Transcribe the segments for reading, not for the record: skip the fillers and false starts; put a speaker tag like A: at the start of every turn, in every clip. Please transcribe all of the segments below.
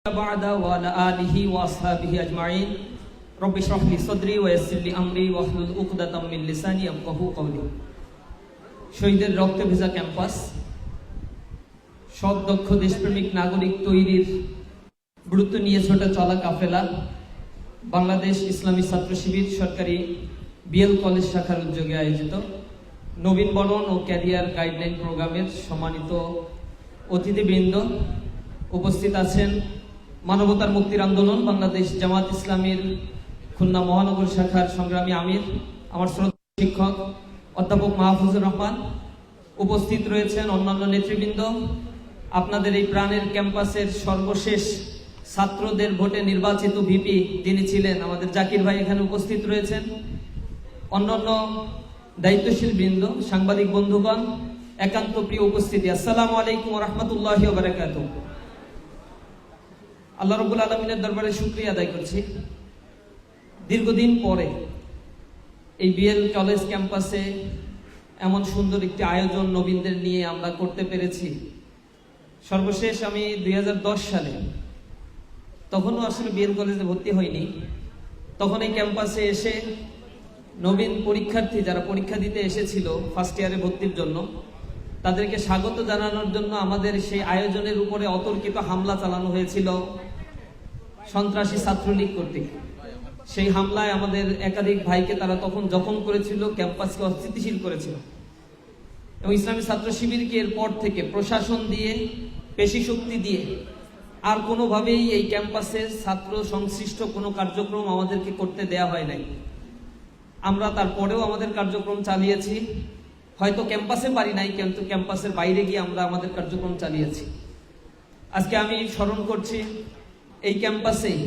A: بعد وعلى آله وأصحابه أجمعين رب اشرح لي صدري ويسر لي أمري واحلل عقدة من لساني يفقهوا قولي শহীদের রক্তে ভেজা ক্যাম্পাস সব দক্ষ দেশপ্রেমিক নাগরিক তৈরির গুরুত্ব নিয়ে ছোটা চলা কাফেলা বাংলাদেশ ইসলামী ছাত্র শিবির সরকারি বিএল কলেজ শাখার উদ্যোগে আয়োজিত নবীন বরণ ও ক্যারিয়ার গাইডলাইন প্রোগ্রামের সম্মানিত অতিথিবৃন্দ উপস্থিত আছেন মানবতার মুক্তির আন্দোলন বাংলাদেশ জামাত ইসলামীর খুলনা মহানগর শাখার সংগ্রামী আমির আমার শ্রদ্ধেয় শিক্ষক অধ্যাপক মাহফুজুর রহমান উপস্থিত রয়েছেন অন্যান্য নেতৃবৃন্দ আপনাদের এই প্রাণের ক্যাম্পাসের সর্বশেষ ছাত্রদের ভোটে নির্বাচিত ভিপি যিনি ছিলেন আমাদের জাকির ভাই এখানে উপস্থিত রয়েছেন অন্যান্য দায়িত্বশীল বৃন্দ সাংবাদিক বন্ধুগণ একান্ত প্রিয় উপস্থিতি আসসালামু আলাইকুম ওয়া রাহমাতুল্লাহি ওয়া বারাকাতুহু আল্লাহ রাব্বুল আলামিনের দরবারে শুকরিয়া আদায় করছি দীর্ঘদিন পরে এই বিএল কলেজ ক্যাম্পাসে এমন সুন্দর একটি আয়োজন নবীনদের নিয়ে আমরা করতে পেরেছি সর্বশেষ আমি 2010 সালে তখনও আসলে বিএল কলেজে ভর্তি হইনি তখন এই ক্যাম্পাসে এসে নবীন পরীক্ষার্থী যারা পরীক্ষা দিতে এসেছিল ফার্স্ট ইয়ারে ভর্তির জন্য তাদেরকে স্বাগত জানানোর জন্য আমাদের সেই আয়োজনের উপরে অতর্কিত হামলা চালানো হয়েছিল সন্ত্রাসী ছাত্রলীগ কর্তৃক সেই হামলায় আমাদের একাধিক ভাইকে তারা তখন জখম করেছিল ক্যাম্পাসকে অস্থিতিশীল করেছিল এবং ইসলামী ছাত্র শিবিরকে এরপর থেকে প্রশাসন দিয়ে পেশি শক্তি দিয়ে আর কোনোভাবেই এই ক্যাম্পাসে ছাত্র সংশ্লিষ্ট কোনো কার্যক্রম আমাদেরকে করতে দেয়া হয় নাই আমরা তারপরেও আমাদের কার্যক্রম চালিয়েছি হয়তো ক্যাম্পাসে পারি নাই কিন্তু ক্যাম্পাসের বাইরে গিয়ে আমরা আমাদের কার্যক্রম চালিয়েছি আজকে আমি স্মরণ করছি এই ক্যাম্পাসেই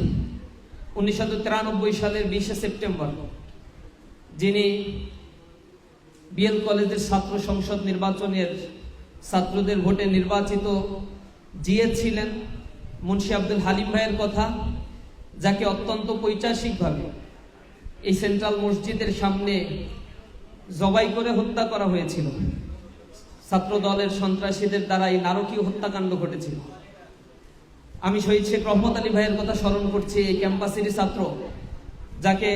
A: 1993 সালের 20 সেপ্টেম্বর যিনি বিএল কলেজের ছাত্র সংসদ নির্বাচনের ছাত্রদের ভোটে নির্বাচিত জিএ ছিলেন মুন্সি আব্দুল হালিম ভাইয়ের কথা যাকে অত্যন্ত পৈশাচিকভাবে এই সেন্ট্রাল মসজিদের সামনে জবাই করে হত্যা করা হয়েছিল ছাত্র দলের সন্ত্রাসীদের দ্বারা এই নারকীয় হত্যাকাণ্ড ঘটেছিল আমি শহীদ শেখ রহমত আলী ভাইয়ের কথা স্মরণ করছি এই ক্যাম্পাসেরই ছাত্র যাকে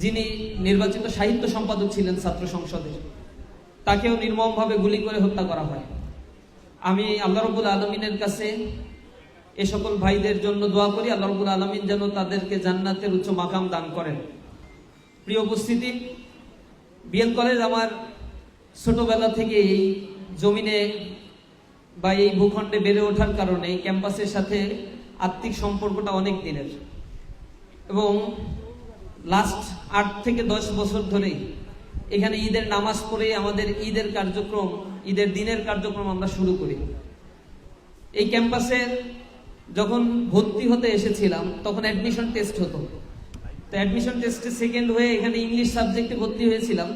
A: যিনি নির্বাচিত সাহিত্য সম্পাদক ছিলেন ছাত্র সংসদের তাকেও নির্মমভাবে গুলি করে হত্যা করা হয় আমি আল্লাহ রাব্বুল আলামিনের কাছে এ সকল ভাইদের জন্য দোয়া করি আল্লাহ রাব্বুল আলামিন যেন তাদেরকে জান্নাতের উচ্চ মাকাম দান করেন প্রিয় উপস্থিতি বিএল কলেজ আমার ছোটবেলা থেকে এই জমিনে বা এই ভূখণ্ডে বেড়ে ওঠার কারণে ক্যাম্পাসের সাথে আত্মিক সম্পর্কটা অনেক দিনের এবং লাস্ট 8 থেকে 10 বছর ধরে এখানে ঈদের নামাজ পড়ে আমাদের ঈদের কার্যক্রম ঈদের দিনের কার্যক্রম আমরা শুরু করি এই ক্যাম্পাসের যখন ভর্তি হতে এসেছিলাম তখন অ্যাডমিশন টেস্ট হতো তো অ্যাডমিশন টেস্টে সেকেন্ড হয়ে এখানে ইংলিশ সাবজেক্টে ভর্তি হয়েছিলাম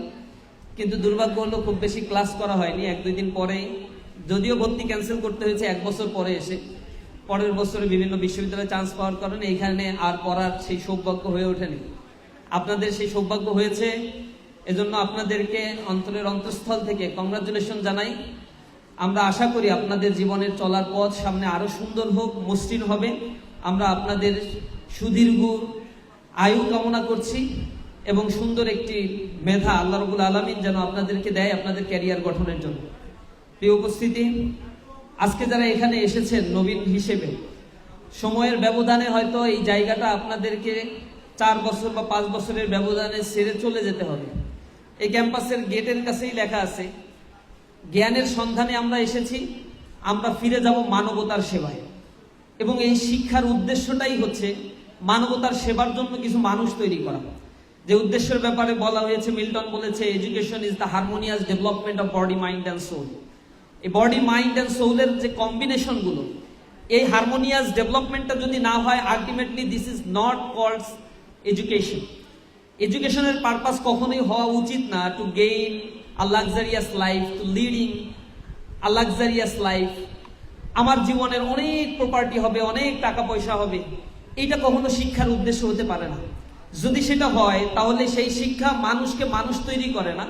A: কিন্তু দুর্ভাগ্য হলো খুব বেশি ক্লাস করা হয়নি 1-2 দিন পরে যদিও ভর্তি ক্যান্সেল করতে হয়েছে 1 বছর পরে এসে পরের বছরে বিভিন্ন বিশ্ববিদ্যালয়ে চান্স পাওয়ার কারণে এখানে আর পড়ার সেই সৌভাগ্য হয়ে ওঠেনি আপনাদের সেই সৌভাগ্য হয়েছে এজন্য আপনাদেরকে অন্তরের অন্তঃস্থল থেকে কংগ্রাচুলেশন জানাই আমরা আশা করি আপনাদের জীবনের চলার পথ সামনে আরো সুন্দর হোক মসৃণ হবে আমরা আপনাদের সুদীর্ঘ আয়ু কামনা করছি এবং সুন্দর একটি মেধা আল্লাহ রাব্বুল আলামিন যেন আপনাদেরকে দেয় আপনাদের ক্যারিয়ার গঠনের জন্য প্রিয় উপস্থিতি আজকে যারা এখানে এসেছেন নবীন হিসেবে সময়ের ব্যবধানে হয়তো এই জায়গাটা আপনাদেরকে 4 বছর বা 5 বছরের ব্যবধানে ছেড়ে চলে যেতে হবে এই ক্যাম্পাসের গেটের কাছেই লেখা আছে জ্ঞানের সন্ধানে আমরা এসেছি আমরা ফিরে যাব মানবতার সেবায় এবং এই শিক্ষার উদ্দেশ্যটাই হচ্ছে মানবতার সেবার জন্য কিছু মানুষ তৈরি করা যে উদ্দেশ্যের ব্যাপারে বলা হয়েছে মিল্টন বলেছে education is the harmonious development of body mind and soul এই বডি মাইন্ড অ্যান্ড সোলের যে কম্বিনেশন গুলো এই হারমোনিয়াস ডেভেলপমেন্টটা যদি না হয় ultimately this is not called education এডুকেশনের পারপাস কখনোই হওয়া উচিত না to gain a luxurious life to leading a luxurious life আমার জীবনের অনেক প্রপার্টি হবে অনেক টাকা পয়সা হবে এটা কখনো শিক্ষার উদ্দেশ্য হতে পারে না যদি সেটা হয় তাহলে সেই শিক্ষা মানুষকে মানুষ তৈরি করে না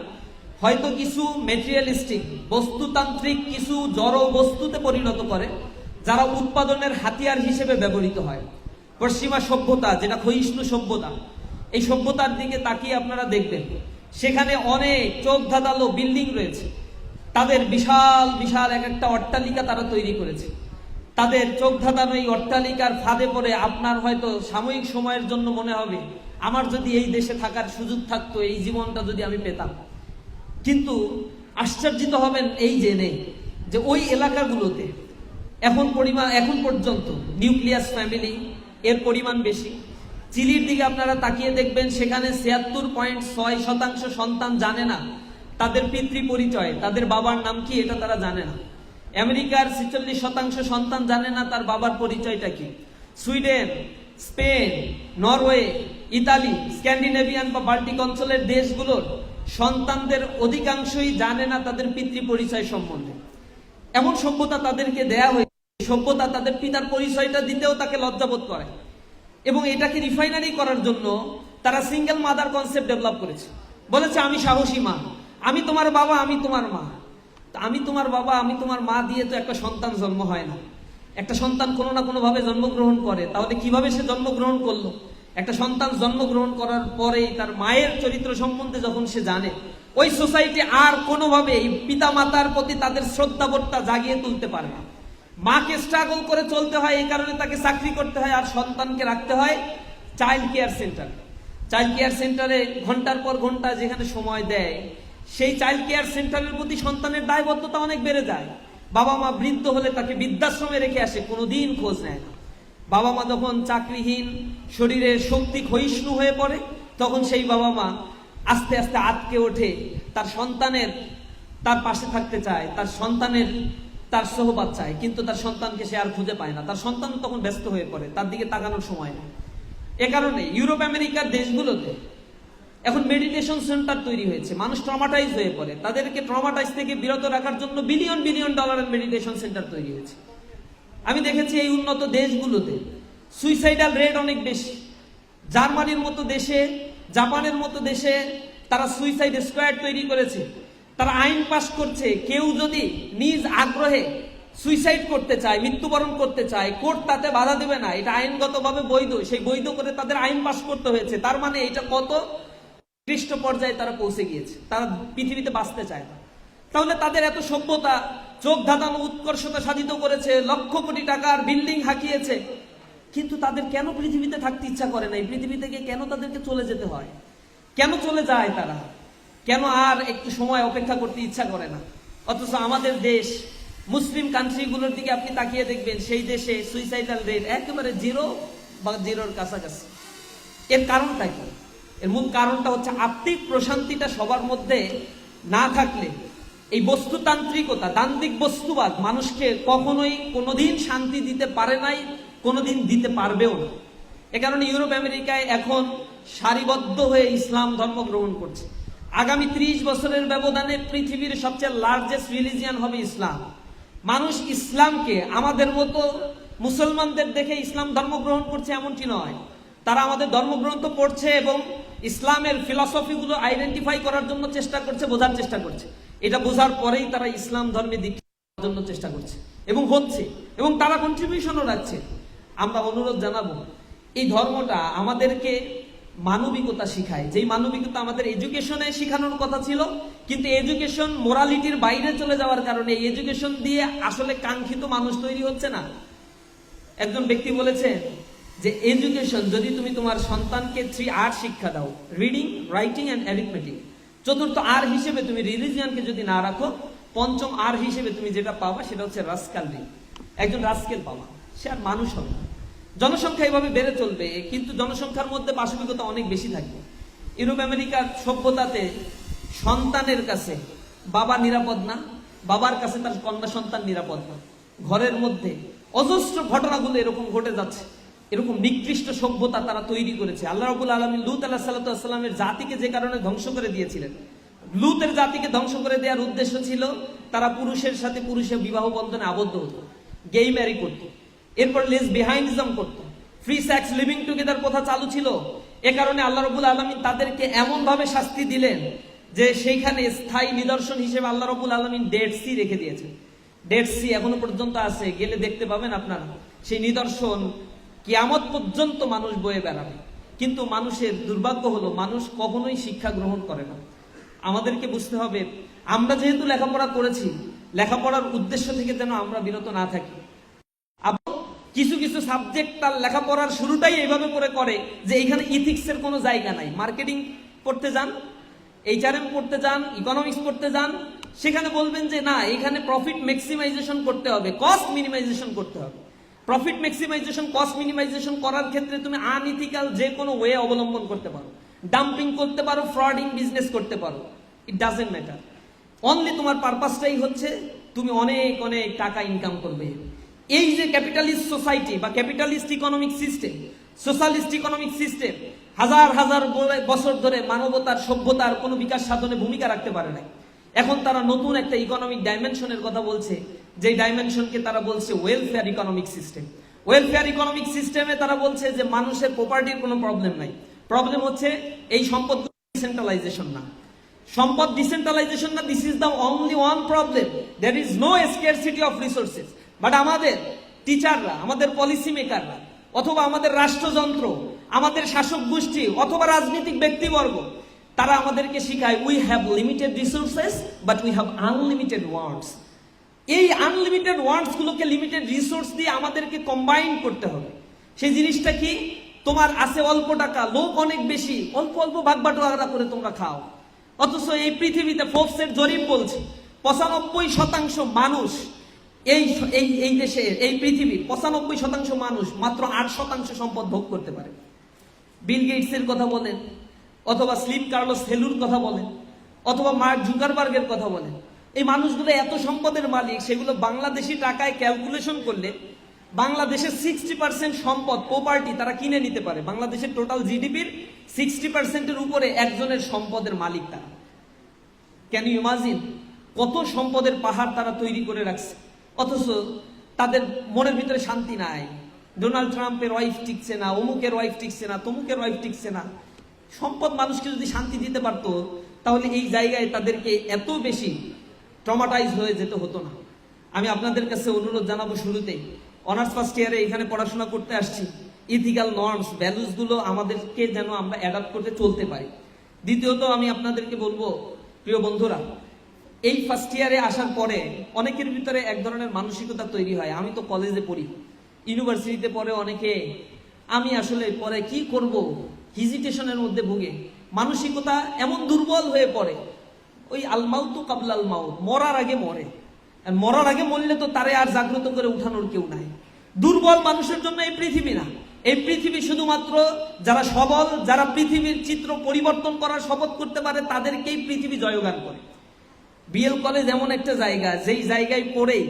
A: হয়তো কিছু মেটেরিয়ালিস্টিক বস্তুতান্ত্রিক কিছু জড় বস্তুতে পরিণত করে যারা উৎপাদনের হাতিয়ার হিসেবে ব্যবহৃত হয়। পশ্চিমা সভ্যতা, যেটা ক্ষয়িষ্ণু সভ্যতা, এই সভ্যতার দিকে তাকিয়ে আপনারা দেখবেন সেখানে অনেক চোখ ধাঁধালো বিল্ডিং রয়েছে। তাদের বিশাল বিশাল এক একটা অট্টালিকা তারা তৈরি করেছে। তাদের চোখ ধাঁধানো এই অট্টালিকার ফাঁদে পড়ে আপনার হয়তো সাময়িক সময়ের জন্য মনে হবে, আমার যদি এই দেশে থাকার সুযোগ থাকতো, এই জীবনটা যদি আমি পেতাম। কিন্তু আশ্চর্যিত হবেন এই জেনে যে ওই এলাকাগুলোতে এখন পর্যন্ত নিউক্লিয়াস ফ্যামিলি এর পরিমাণ বেশি। চিলির দিকে আপনারা তাকিয়ে দেখবেন সেখানে ৭৬.৬% সন্তান জানে না তাদের পিতৃ পরিচয়, তাদের বাবার নাম কি এটা তারা জানে না। আমেরিকার ৪৬% সন্তান জানে না তার বাবার পরিচয়টা কি। Sweden, Spain, Norway, Italy, Scandinavian বা বাল্টিক অঞ্চলের দেশগুলোর সন্তানদের অধিকাংশই জানে না তাদের পিতৃ পরিচয় সম্বন্ধে। এমন সভ্যতা তাদেরকে দেয়া হয়েছে, সভ্যতা তাদের পিতার পরিচয়টা দিতেও তাকে লজ্জাবোধ করে। এবং এটাকে রিফাইনারি করার জন্য তারা সিঙ্গেল মাদার কনসেপ্ট ডেভেলপ করেছে। বলেছে আমি সাহসী মা, আমি তোমার বাবা, আমি তোমার মা। আমি তোমার বাবা, আমি তোমার মা দিয়ে তো একটা সন্তান জন্ম হয় না। একটা সন্তান কোনো না কোনো ভাবে জন্মগ্রহণ করে, তাহলে কিভাবে সে জন্মগ্রহণ করলো? একটা সন্তান জন্মগ্রহণ করার পরেই তার মায়ের চরিত্র সম্বন্ধে যখন সে জানে, ওই সোসাইটি আর কোনোভাবে পিতা মাতার প্রতি তাদের শ্রদ্ধাবোধটা জাগিয়ে তুলতে পারে না। মাকে স্ট্রাগল করে চলতে হয়, এই কারণে তাকে চাকরি করতে হয়, আর সন্তানকে রাখতে হয় child care centre. Child care সেন্টারে ঘন্টার পর ঘন্টা যেখানে সময় দেয়, সেই চাইল্ড কেয়ার সেন্টারের প্রতি সন্তানের দায়বদ্ধতা অনেক বেড়ে যায়। বাবা মা বৃদ্ধ হলে তাকে বৃদ্ধাশ্রমে রেখে আসে, কোনোদিন খোঁজ নেয় না। বাবা মা যখন চাকরিহীন, শরীরে শক্তি ক্ষয়িষ্ণু হয়ে পড়ে, তখন সেই বাবা মা আস্তে আস্তে আটকে ওঠে, তার সন্তানের তার পাশে থাকতে চায়, তার সন্তানের তার সোহবত চায়, কিন্তু তার সন্তানকে সে আর খুঁজে পায় না। তার সন্তান তখন ব্যস্ত হয়ে পড়ে, তার দিকে তাকানোর সময় নেই। এ কারণে ইউরোপ আমেরিকার দেশগুলোতে এখন মেডিটেশন সেন্টার তৈরি হয়েছে। মানুষ ট্রমাটাইজ হয়ে পড়ে, তাদেরকে ট্রমাটাইজ থেকে বিরত রাখার জন্য বিলিয়ন বিলিয়ন ডলারের মেডিটেশন সেন্টার তৈরি হয়েছে। আমি দেখেছি এই উন্নত দেশগুলোতে সুইসাইডাল রেট অনেক বেশি। জার্মানির মতো দেশে, জাপানের মতো দেশে তারা সুইসাইড স্কোয়াড তৈরি করেছে। তারা আইন পাস করছে, কেউ যদি নিজ আগ্রহে সুইসাইড করতে চায়, মৃত্যুবরণ করতে চায়, কোর্ট তাতে বাধা দেবে না, এটা আইনগতভাবে বৈধ। সেই বৈধ করে তাদের আইন পাস করতে হয়েছে। তার মানে এটা কত নিকৃষ্ট পর্যায়ে তারা পৌঁছে গিয়েছে, তারা পৃথিবীতে বাঁচতে চায় না। তাহলে তাদের এত সভ্যতা, চোখ ধাঁধানো উৎকর্ষতা সাধিত করেছে, লক্ষ কোটি টাকার বিল্ডিং হাঁকিয়েছে, কিন্তু তাদের কেন পৃথিবীতে থাকতে ইচ্ছা করে না? এই পৃথিবী থেকে কেন তাদেরকে চলে যেতে হয়? কেন চলে যায় তারা? কেন আর একটু সময় অপেক্ষা করতে ইচ্ছা করে না? অথচ আমাদের দেশ, মুসলিম কান্ট্রিগুলোর দিকে আপনি তাকিয়ে দেখবেন, সেই দেশে সুইসাইডাল রেট একেবারে জিরো বা জিরোর কাছাকাছি। এর কারণটা কি? এর মূল কারণটা হচ্ছে আত্মিক প্রশান্তিটা সবার মধ্যে না থাকলে এই বস্তুতান্ত্রিকতা, দান্দিক বস্তুবাদ মানুষকে কখনোই কোনোদিন শান্তি দিতে পারে নাই, কোনোদিন দিতে পারবেও না। এ কারণে ইউরোপ আমেরিকায় এখন সারিবদ্ধ হয়ে ইসলাম ধর্ম গ্রহণ করছে। আগামী 30 বছরের ব্যবধানে পৃথিবীর সবচেয়ে লার্জেস্ট রিলিজিয়ান হবে ইসলাম। মানুষ ইসলামকে আমাদের মতো মুসলমানদের দেখে ইসলাম ধর্ম গ্রহণ করছে এমনটি নয়। তারা আমাদের ধর্মগ্রন্থ পড়ছে এবং ইসলামের ফিলসফিগুলো আইডেন্টিফাই করার জন্য চেষ্টা করছে, বোঝার চেষ্টা করছে। এটা বোঝার পরেই তারা ইসলাম ধর্মে দীক্ষা নেওয়ার জন্য চেষ্টা করছে এবং হচ্ছে, এবং তারা কন্ট্রিবিউশনও রাখছে। আমরা অনুরোধ জানাবো, এই ধর্মটা আমাদেরকে মানবিকতা শিখায়, যেই মানবিকতা আমাদের এডুকেশনে শেখানোর কথা ছিল, কিন্তু এডুকেশন মোরালিটির বাইরে চলে যাওয়ার কারণে এই এডুকেশন দিয়ে আসলে কাঙ্ক্ষিত মানুষ তৈরি হচ্ছে না। একজন ব্যক্তি বলেছে যে এডুকেশন, যদি তুমি তোমার সন্তানকে 3R শিক্ষা দাও, রিডিং, রাইটিং অ্যান্ড অ্যারিথমেটিক, চতুর্থ আর হিসেবে তুমি রিলিজিয়ানকে যদি না রাখো, পঞ্চম আর হিসেবে তুমি যেটা পাবা সেটা হচ্ছে রাস্কালরি। একজন রাস্কেল পাবা, সে আর মানুষ হবে না। জনসংখ্যা এইভাবে বেড়ে চলবে, কিন্তু জনসংখ্যার মধ্যে পাশবিকতা অনেক বেশি থাকবে। ইউরোপ আমেরিকার সভ্যতাতে সন্তানের কাছে বাবা নিরাপদ না, বাবার কাছে তার কন্যা সন্তান নিরাপদ না। ঘরের মধ্যে অজস্র ঘটনাগুলো এরকম ঘটে যাচ্ছে। এরকম নিকৃষ্ট সভ্যতা তারা তৈরি করেছে। আল্লাহ রাব্বুল আলামিন লূত আলাইহিস সালামের জাতিকে যে কারণে ধ্বংস করে দিয়েছিলেন, লূতের জাতিকে ধ্বংস করে দেওয়ার উদ্দেশ্য ছিল তারা পুরুষের সাথে পুরুষের বিবাহ বন্ধনে আবদ্ধ হতো, গেই ম্যারি করত, এরপর লেসবিয়ানিজম করত, ফ্রি সেক্স লিভিং টুগেদার প্রথা চালু ছিল। এ কারণে আল্লাহ রাব্বুল আলামিন তাদেরকে এমন ভাবে শাস্তি দিলেন যে সেইখানে স্থায়ী নিদর্শন হিসেবে আল্লাহ রাব্বুল আলামিন ডেড সি রেখে দিয়েছেন। ডেড সি এখনো পর্যন্ত আছে, গেলে দেখতে পাবেন আপনারা সেই নিদর্শন। কিয়ামত পর্যন্ত মানুষ বয়ে বেড়াবে। কিন্তু মানুষের দুর্ভাগ্য হলো মানুষ কখনোই শিক্ষা গ্রহণ করে না। আমাদেরকে বুঝতে হবে, আমরা যেহেতু লেখাপড়া করেছি, লেখাপড়ার উদ্দেশ্য থেকে যেন আমরা বিরত না থাকি। কিছু কিছু সাবজেক্ট তার লেখাপড়ার শুরুটাই এইভাবে করে যে এখানে ইথিক্সের কোনো জায়গা নাই। মার্কেটিং পড়তে যান, HRM পড়তে যান, ইকোনমিক্স পড়তে যান, সেখানে বলবেন যে না, এখানে প্রফিট ম্যাক্সিমাইজেশন করতে হবে, কস্ট মিনিমাইজেশন করতে হবে। প্রফিট ম্যাক্সিমাইজেশন, কস্ট মিনিমাইজেশন করার ক্ষেত্রে তুমি আনইথিক্যাল যে কোনো ওয়ে অবলম্বন করতে পারো, ডাম্পিং করতে পারো, ফ্রডিং বিজনেস করতে পারো, ইট ডাজেন্ট ম্যাটার। অনলি তোমার পারপাসটাই হচ্ছে তুমি অনেক অনেক টাকা ইনকাম করবে। এই যে ক্যাপিটালিস্ট সোসাইটি বা capitalist economic system, socialist economic system হাজার হাজার বছর ধরে মানবতার সভ্যতার কোনো বিকাশ সাধনে ভূমিকা রাখতে পারে না। এখন তারা নতুন একটা ইকোনমিক ডাইমেনশনের কথা বলছে, যে ডাইমেনশনকে তারা বলছে welfare economic system. Welfare economic সিস্টেমে তারা বলছে যে মানুষের প্রপার্টির কোনো প্রবলেম নাই, প্রবলেম হচ্ছে এই সম্পদ ডিসেন্ট্রালাইজেশন না। সম্পদ ডিসেন্ট্রালাইজেশন না, this is the only one problem. There is no scarcity of resources. But আমাদের টিচাররা, আমাদের পলিসি মেকাররা, অথবা আমাদের রাষ্ট্রযন্ত্র, আমাদের শাসক গোষ্ঠী অথবা রাজনৈতিক ব্যক্তিবর্গ, তারা আমাদেরকে শিখায় we have limited resources but we have unlimited wants. এই আনলিমিটেড ওয়ান্টস গুলোকে লিমিটেড রিসোর্স দিয়ে আমাদেরকে কম্বাইন করতে হবে। সেই জিনিসটা কি? তোমার আছে অল্প টাকা, লোক অনেক বেশি, অল্প অল্প ভাগ বাটোয়ারা করে তোমরা খাও। অথচ এই পৃথিবীতে ফোর্বসের জরিপ বলছে 95% মানুষ এই দেশে, এই পৃথিবীর 95% মানুষ মাত্র 8% সম্পদ ভোগ করতে পারে। বিল গেটসের কথা বলেন, অথবা স্লিপ কার্লোস হেলুর কথা বলেন, অথবা মার্ক জুকারবার্গের কথা বলেন, এই মানুষগুলো এত সম্পদের মালিক, সেগুলো বাংলাদেশি টাকায় ক্যালকুলেশন করলে বাংলাদেশের 60% সম্পদ, প্রপার্টি তারা কিনে নিতে পারে। বাংলাদেশের টোটাল জিডিপির 60%-এর উপরে একজনের সম্পদের মালিক তারা। ক্যান ইউ ইমাজিন কত সম্পদের পাহাড় তারা তৈরি করে রাখছে, অথচ তাদের মনের ভিতরে শান্তি নাই। ডোনাল্ড ট্রাম্পের ওয়াইফ টিকছে না, অমুকের ওয়াইফ টিকছে না, তমুকের ওয়াইফ টিকছে না। সম্পদ মানুষকে যদি শান্তি দিতে পারতো, তাহলে এই জায়গায় তাদেরকে এত বেশি ট্রমাটাইজ হয়ে যেতে হতো না। আমি আপনাদের কাছে অনুরোধ জানাবো, শুরুতেই অনার্স ফার্স্ট ইয়ারে এখানে পড়াশোনা করতে আসছি, ইথিক্যাল নর্মস, ভ্যালুস গুলো আমাদেরকে যেন আমরা অ্যাডাপ্ট করতে চলতে পারি। দ্বিতীয়ত আমি আপনাদেরকে বলবো, প্রিয় বন্ধুরা, এই ফার্স্ট ইয়ারে আসার পরে অনেকের ভিতরে এক ধরনের মানসিকতা তৈরি হয়, আমি তো কলেজে পড়ি, ইউনিভার্সিটিতে পড়ে অনেকে, আমি আসলে পরে কি করব, হিজিটেশনের মধ্যে ভুগে মানসিকতা এমন দুর্বল হয়ে পড়ে। ওই আলমাউতু কাবলাল মাউত, মরার আগে মরে, আর মরার আগে মরলে তো তারে আর জাগ্রত করে উঠানোর কেউ নাই। দুর্বল মানুষের জন্য এই পৃথিবী না, এই পৃথিবী শুধুমাত্র যারা সবল, যারা পৃথিবীর চিত্র পরিবর্তন করার শপথ করতে পারে, তাদেরকেই পৃথিবী জয়গান করে। বিএল কলেজ এমন একটা জায়গা, যেই জায়গায় পড়েই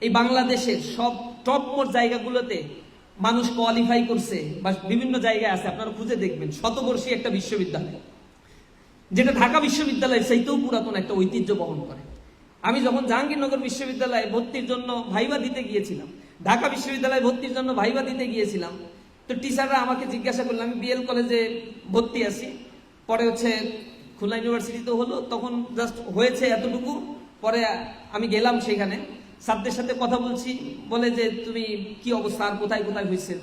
A: এই বাংলাদেশের সব টপ মোস্ট জায়গাগুলোতে মানুষ কোয়ালিফাই করছে, বা বিভিন্ন জায়গায় আছে, আপনারা খুঁজে দেখবেন। শতবর্ষী একটা বিশ্ববিদ্যালয়, যেটা ঢাকা বিশ্ববিদ্যালয়ের চাইতেও পুরাতন একটা ঐতিহ্য বহন করে। আমি যখন জাহাঙ্গীরনগর বিশ্ববিদ্যালয়ে ভর্তির জন্য ভাইবা দিতে গিয়েছিলাম, ঢাকা বিশ্ববিদ্যালয়ে ভর্তির জন্য ভাইবা দিতে গিয়েছিলাম, তো টিচাররা আমাকে জিজ্ঞাসা করলো, আমি বিএল কলেজে ভর্তি আছি, পরে হচ্ছে খুলনা ইউনিভার্সিটিতে হলো, তখন জাস্ট হয়েছে এতটুকু। পরে আমি গেলাম সেখানে, স্যারদের সাথে কথা বলছি, বলে যে তুমি কি অবস্থা, আর কোথায় কোথায় হয়েছে?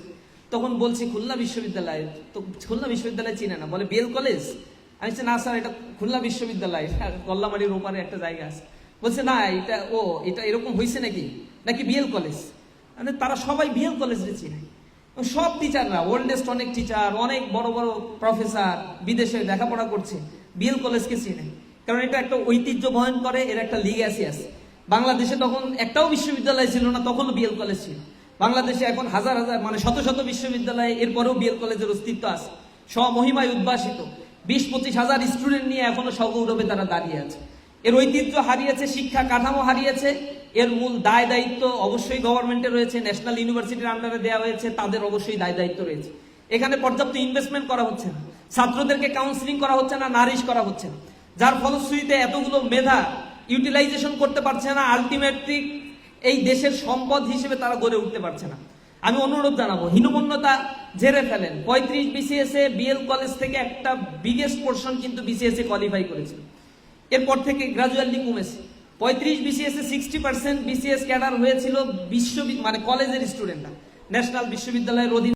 A: তখন বলছি খুলনা বিশ্ববিদ্যালয়। তো খুলনা বিশ্ববিদ্যালয় চিনে না, বলে বিএল কলেজ। আমি বলছি না স্যার, এটা খুলনা বিশ্ববিদ্যালয়, গল্লামারির ওপারে একটা জায়গা আছে। বলছে না, এটা এরকম হয়েছে নাকি বিএল কলেজ। মানে তারা সবাই বিএল কলেজে চিনে, সব টিচাররা, ওল্ডেস্ট অনেক টিচার, অনেক বড় বড় প্রফেসর বিদেশে লেখাপড়া করছে, বিএল কলেজকে চিনে। কারণ এটা একটা ঐতিহ্য বহন করে, এর একটা লিগ্যাসি আছে। বাংলাদেশে তখন একটাও বিশ্ববিদ্যালয় ছিল না, তখনও বিএল কলেজ ছিল। বাংলাদেশে এখন হাজার হাজার, মানে শত শত বিশ্ববিদ্যালয়, এরপরেও বিএল কলেজের অস্তিত্ব আছে, স্বমহিমায় উদ্ভাসিত। 20-25 হাজার স্টুডেন্ট নিয়ে এখনো সগৌরবে তারা দাঁড়িয়ে আছে। এর ঐতিহ্য হারিয়েছে, শিক্ষা কাঠামো হারিয়েছে। এর মূল দায় দায়িত্ব অবশ্যই গভর্নমেন্টের রয়েছে, ন্যাশনাল ইউনিভার্সিটির আন্ডারে দেওয়া হয়েছে, তাদের অবশ্যই দায় দায়িত্ব রয়েছে। এখানে পর্যাপ্ত ইনভেস্টমেন্ট করা হচ্ছে না, ছাত্রদেরকে কাউন্সিলিং করা হচ্ছে না, নারিশ করা হচ্ছে না, যার ফলশ্রুতিতে এতগুলো মেধা ইউটিলাইজেশন করতে পারছে না, আলটিমেটলি এই দেশের সম্পদ হিসেবে তারা গড়ে উঠতে পারছে না। আমি অনুরোধ জানাবো, হীনমন্যতা ঝেড়ে ফেলেন। 35 BCS এ বিএল কলেজ থেকে একটা বিগেস্ট পোর্শন কিন্তু BCS এ কোয়ালিফাই করেছে, এরপর থেকে গ্রাজুয়ালি কমেছে। 35 BCS এ 60% BCS ক্যাডার হয়েছিল মানে কলেজের স্টুডেন্টরা, ন্যাশনাল বিশ্ববিদ্যালয়ের অধীনে